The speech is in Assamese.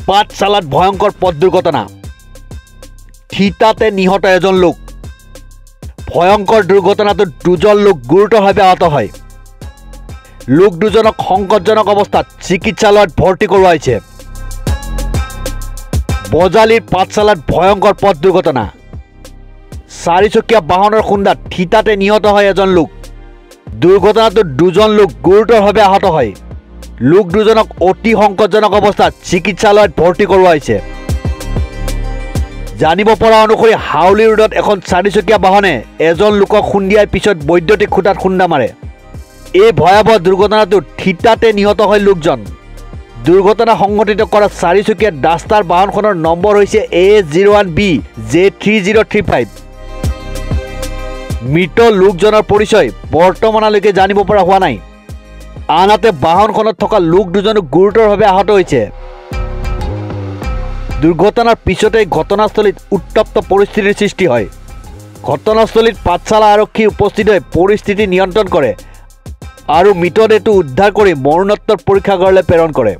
পাঠশালাত ভয়ঙ্কৰ পথ দুৰ্ঘটনা থিতাতে নিহত এজন লোক ভয়ঙ্কৰ দুৰ্ঘটনাটোত দুজন লোক গুৰুতৰভাৱে আহত হয় লোক দুজনক সংকটজনক অৱস্থাত চিকিৎসালয়ত ভৰ্তি কৰোৱা হৈছে বজালিৰ পাঠশালাত ভয়ঙ্কৰ পথ দুৰ্ঘটনা চাৰিচকীয়া বাহনৰ খুন্দাত থিতাতে নিহত হয় এজন লোক দুৰ্ঘটনাটোত দুজন লোক গুৰুতৰভাৱে আহত হয় লোক দুজনক অতি সংকটজনক অৱস্থাত চিকিৎসালয়ত ভৰ্তি কৰোৱা হৈছে জানিব পৰা অনুসৰি হাউলি ৰোডত এখন চাৰিচকীয়া বাহনে এজন লোকক খুন্দিয়াই পিছত বৈদ্যুতিক খুঁটাত খুন্দা মাৰে এই ভয়াবহ দুৰ্ঘটনাটোত থিতাতে নিহত হয় লোকজন দুৰ্ঘটনা সংঘটিত কৰা চাৰিচকীয়া ডাষ্টাৰ বাহনখনৰ নম্বৰ হৈছে A01BJ3035 মৃত লোকজনৰ পৰিচয় বৰ্তমানলৈকে জানিব পৰা হোৱা নাই আনহাতে বাহনখনত থকা লোক দুজনো গুৰুতৰভাৱে আহত হৈছে দুৰ্ঘটনাৰ পিছতে ঘটনাস্থলীত উত্তপ্ত পৰিস্থিতিৰ সৃষ্টি হয় ঘটনাস্থলীত পাঠশালা আৰক্ষী উপস্থিত হৈ পৰিস্থিতি নিয়ন্ত্ৰণ কৰে আৰু মৃতদেহটো উদ্ধাৰ কৰি মৰণোত্তৰ পৰীক্ষাগাৰলৈ প্ৰেৰণ কৰে